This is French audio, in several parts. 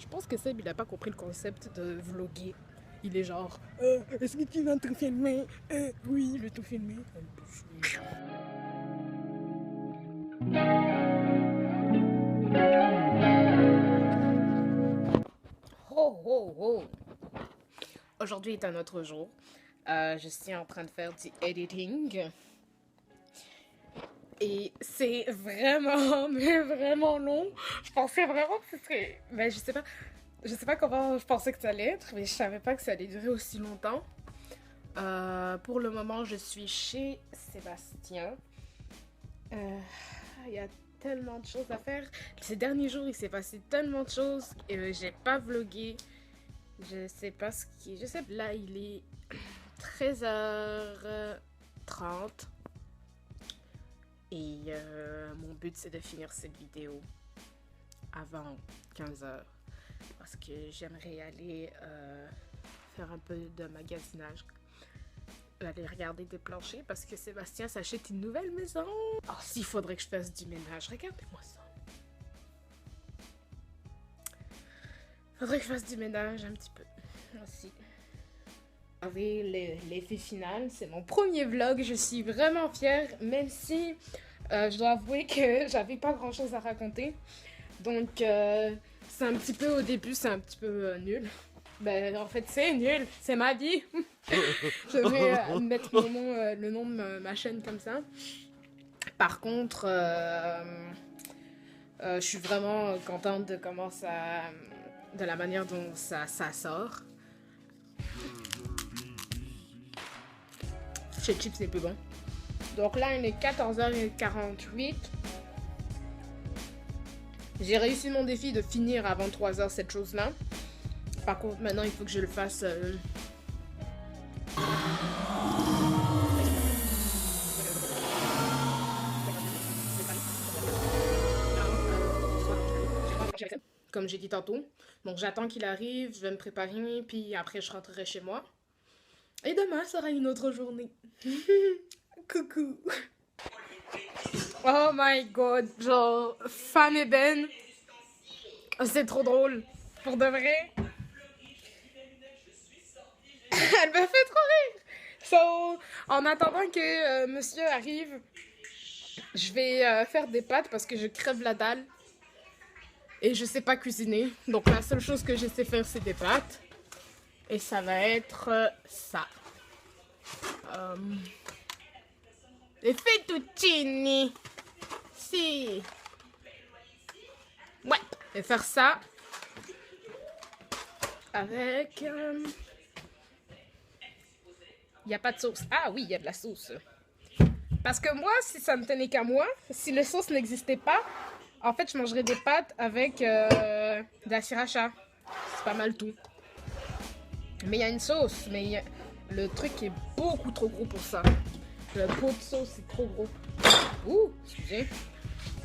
pense que Seb, il a pas compris le concept de vlogger. Il est genre, est-ce que tu vas tout filmer? Oui, je vais tout filmer. Oh, oh, oh. Aujourd'hui est un autre jour. Je suis en train de faire du editing. Et c'est vraiment, mais vraiment long. Je pensais vraiment que ce serait... Mais je sais pas comment je pensais que ça allait être, mais je savais pas que ça allait durer aussi longtemps. Pour le moment, je suis chez Sébastien. Il y a tellement de choses à faire. Ces derniers jours, il s'est passé tellement de choses et j'ai pas vlogué. Je sais pas ce qui... Je sais, là, il est 13h30. Et mon but, c'est de finir cette vidéo avant 15h. Parce que j'aimerais aller faire un peu de magasinage. Aller regarder des planchers parce que Sébastien s'achète une nouvelle maison. Oh, s'il faudrait que je fasse du ménage, regardez-moi ça. Faudrait que je fasse du ménage un petit peu. Merci. L'effet final, c'est mon premier vlog, je suis vraiment fière, même si je dois avouer que j'avais pas grand chose à raconter. Donc c'est un petit peu au début, c'est un petit peu nul. Ben en fait c'est nul, c'est ma vie. Je vais mettre mon nom, le nom de ma chaîne comme ça. Par contre, je suis vraiment contente de comment ça, de la manière dont ça sort. Chez Chips c'est plus bon. Donc là il est 14h48. J'ai réussi mon défi de finir avant 3h cette chose-là. Par contre, maintenant, il faut que je le fasse. Comme j'ai dit tantôt. Donc, j'attends qu'il arrive, je vais me préparer, puis après, je rentrerai chez moi. Et demain sera une autre journée. Coucou. Oh my god. Genre, Fan et Ben. C'est trop drôle. Pour de vrai. Elle me fait trop rire. So, en attendant que monsieur arrive, je vais faire des pâtes parce que je crève la dalle. Et je sais pas cuisiner. Donc la seule chose que je sais faire, c'est des pâtes. Et ça va être ça. Les fettuccini. Si. Ouais. Et faire ça. Avec... Il n'y a pas de sauce. Ah oui, il y a de la sauce. Parce que moi, si ça ne tenait qu'à moi, si le sauce n'existait pas, en fait, je mangerais des pâtes avec de la sriracha. C'est pas mal tout. Mais il y a une sauce, mais le truc est beaucoup trop gros pour ça. Le pot de sauce est trop gros. Ouh, excusez.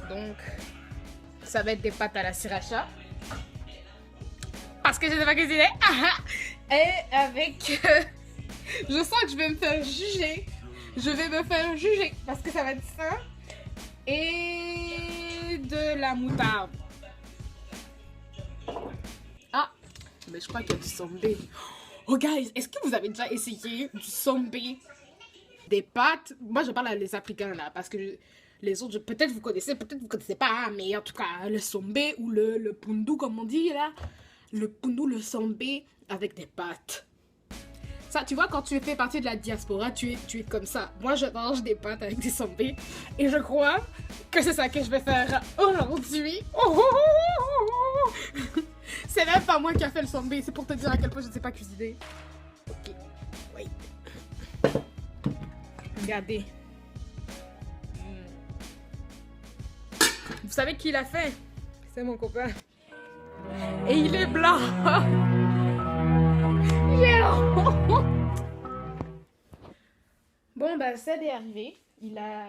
Donc, ça va être des pâtes à la sriracha. Parce que je ne sais pas cuisiner. Et avec... je sens que je vais me faire juger. Je vais me faire juger. Parce que ça va être ça. Et de la moutarde. Ah, mais je crois qu'il y a du sombé. Oh guys, est-ce que vous avez déjà essayé du sombé? Des pâtes? Moi je parle à les Africains là, parce que les autres, peut-être vous connaissez, peut-être vous connaissez pas, hein, mais en tout cas le sombé ou le pundu comme on dit là. Le pundu, le sombé avec des pâtes. Ça, tu vois, quand tu fais partie de la diaspora, tu es comme ça. Moi, je mange des pâtes avec des sombés. Et je crois que c'est ça que je vais faire aujourd'hui. Oh, oh, oh, oh, oh. C'est même pas moi qui a fait le sombé. C'est pour te dire à quel point je ne sais pas cuisiner. Ok, wait. Regardez. Vous savez qui l'a fait? C'est mon copain. Et il est blanc. Bon, bah, Seb est arrivé.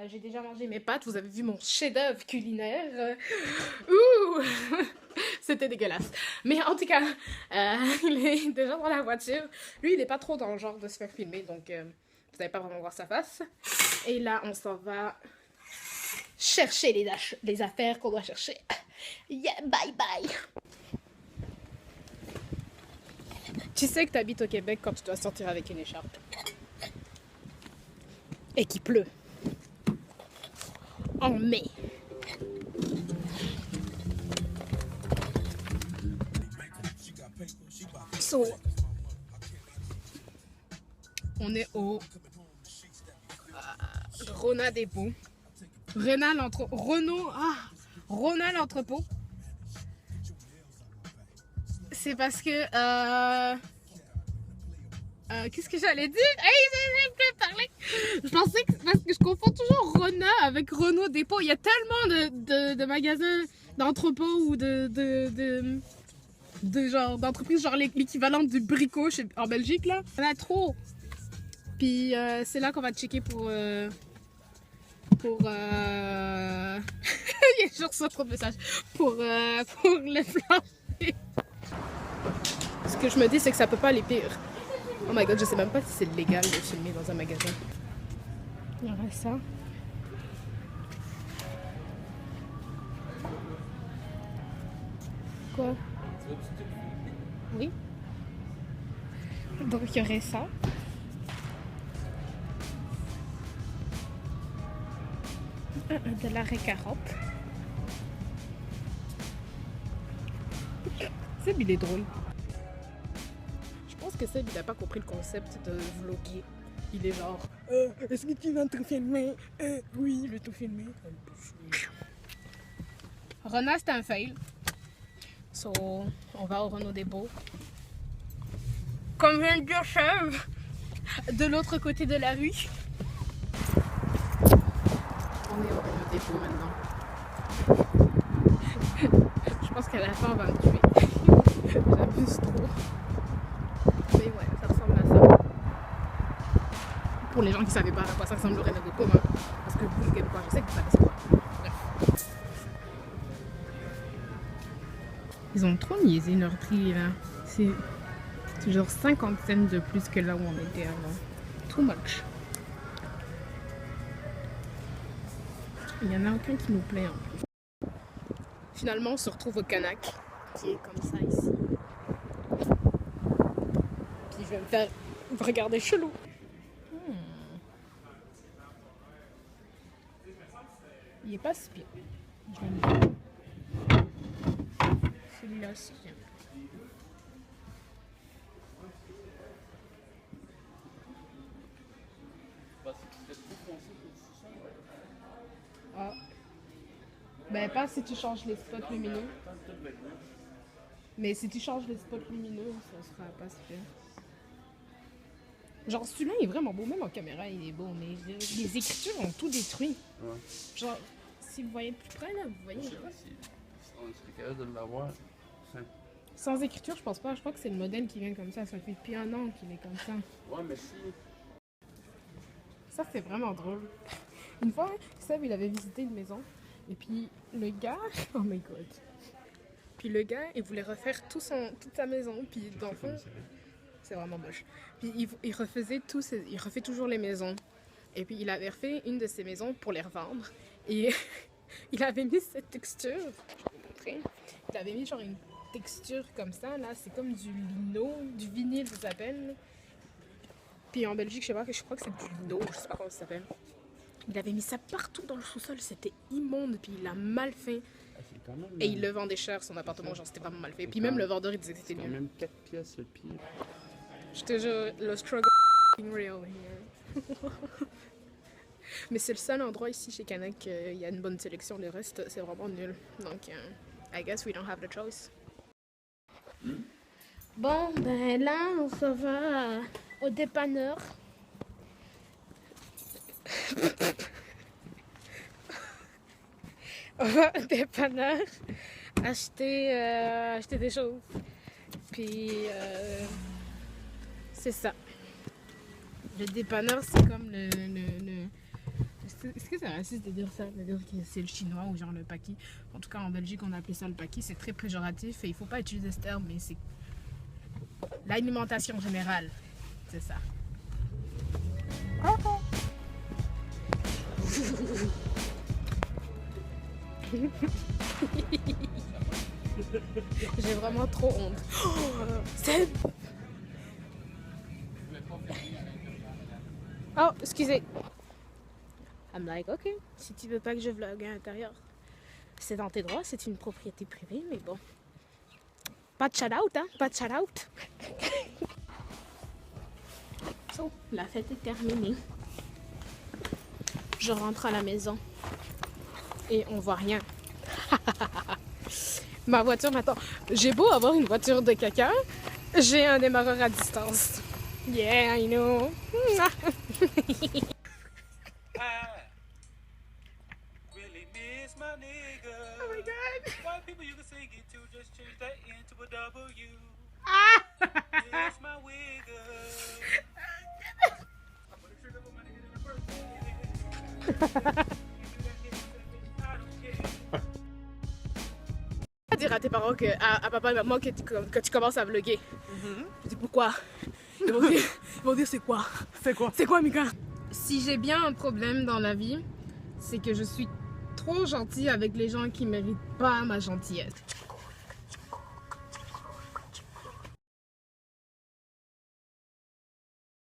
J'ai déjà mangé mes pâtes. Vous avez vu mon chef-d'œuvre culinaire. Ouh, c'était dégueulasse. Mais en tout cas, il est déjà dans la voiture. Lui, il n'est pas trop dans le genre de se faire filmer, donc vous n'allez pas vraiment voir sa face. Et là, on s'en va chercher les affaires qu'on doit chercher. Yeah, bye bye. Tu sais que tu habites au Québec quand tu dois sortir avec une écharpe. Et qu'il pleut. En mai. So, on est au Rona Dépôt. Rona l'entrepôt. C'est parce que qu'est-ce que j'allais dire? Hey, j'ai plus parlé. Je pensais que parce que je confonds toujours Rona avec Renault Dépôt. Il y a tellement de magasins d'entrepôts ou de genre d'entreprises genre l'équivalent du Brico en Belgique là. Il y en a trop. Puis c'est là qu'on va checker pour il y a toujours ça trop de messages pour le plancher. Ce que je me dis c'est que ça peut pas aller pire. Oh my god, je sais même pas si c'est légal de filmer dans un magasin. Il y aurait ça. Quoi? Oui. Donc il y aurait ça. De la récarope. Seb il est drôle. Je pense que Seb il a pas compris le concept de vlogger. Il est genre est-ce que tu vas te filmer? Oui, je vais te filmer. Rona c'est un fail. So on va au Renault Dépôt. Comme vient de dire Chef, de l'autre côté de la rue. On est au Renault Dépôt maintenant. Je pense qu'à la fin on va me tuer. J'abuse trop. Mais ouais, ça ressemble à ça. Pour les gens qui ne savaient pas à quoi ça ressemble le Renault Dépôt, hein. Parce que vous, je sais que vous savez c'est quoi. Bref. Ils ont trop niaisé leur prix là. C'est genre 50 cents de plus que là où on était avant. Too much. Il n'y en a aucun qui nous plaît en plus. Finalement, on se retrouve au Canac, qui est comme ça ici. Puis je vais me faire regarder chelou. Il est pas si pire. Je vais le dire. Celui-là aussi, j'aime. Ah. Ben pas si tu changes les spots lumineux. Mais si tu changes les spots lumineux, ça sera pas super. Genre celui-là est vraiment beau, même en caméra il est beau, mais les écritures ont tout détruit. Ouais. Genre, si vous voyez de plus près là, vous voyez. Je sais pas si on serait capable de l'avoir. Sans écriture, je pense pas. Je crois que c'est le modèle qui vient comme ça. Ça fait depuis un an qu'il est comme ça. Ouais, mais si. Ça, c'est vraiment drôle. Une fois, Seb, il avait visité une maison. Et puis, le gars... Oh my god. Puis le gars, il voulait refaire toute sa maison. Puis, dans le fond, c'est vraiment moche. Puis, il refait toujours les maisons. Et puis, il avait refait une de ses maisons pour les revendre. Et il avait mis cette texture. Je vais vous montrer. Il avait mis genre une texture comme ça. Là, c'est comme du lino, du vinyle, ça s'appelle. Puis en Belgique, je crois que c'est du lino, je sais pas comment ça s'appelle. Il avait mis ça partout dans le sous-sol, c'était immonde, puis il l'a mal fait. Et il le vendait cher, son appartement, genre c'était vraiment mal fait. Puis même le vendeur, il disait que c'était nul. Même 4 pièces le pied. Je te jure, le struggle real here. Mais c'est le seul endroit ici chez Canac qu'il y a une bonne sélection, le reste c'est vraiment nul. Donc, I guess we don't have the choice. Bon, ben là, on se va au dépanneur. On va au dépanneur acheter des choses. Puis, c'est ça. Le dépanneur, c'est comme le... Est-ce que c'est raciste de dire ça? De dire que c'est le chinois ou genre le paki? En tout cas, en Belgique, on a appelé ça le paki. C'est très péjoratif et il faut pas utiliser ce terme, mais c'est l'alimentation générale. C'est ça. J'ai vraiment trop honte. Seb, Oh, excusez. I'm like, ok, si tu veux pas que je vlogue à l'intérieur, c'est dans tes droits, c'est une propriété privée, mais bon. Pas de shout-out, hein, pas de shout-out. So, la fête est terminée. Je rentre à la maison et on voit rien. Ma voiture m'attend. J'ai beau avoir une voiture de quelqu'un, j'ai un démarreur à distance. Yeah, I know. Oh my god. White people you can sing it to, just change that into a W. It's my wiggle. I'm gonna trigger for my nigga in the birthday. Dire à tes parents que à papa et maman que tu commences à vlogger. Je dis pourquoi? Ils vont dire c'est quoi? C'est quoi? C'est quoi, Mika? Si j'ai bien un problème dans la vie, c'est que je suis trop gentille avec les gens qui méritent pas ma gentillesse.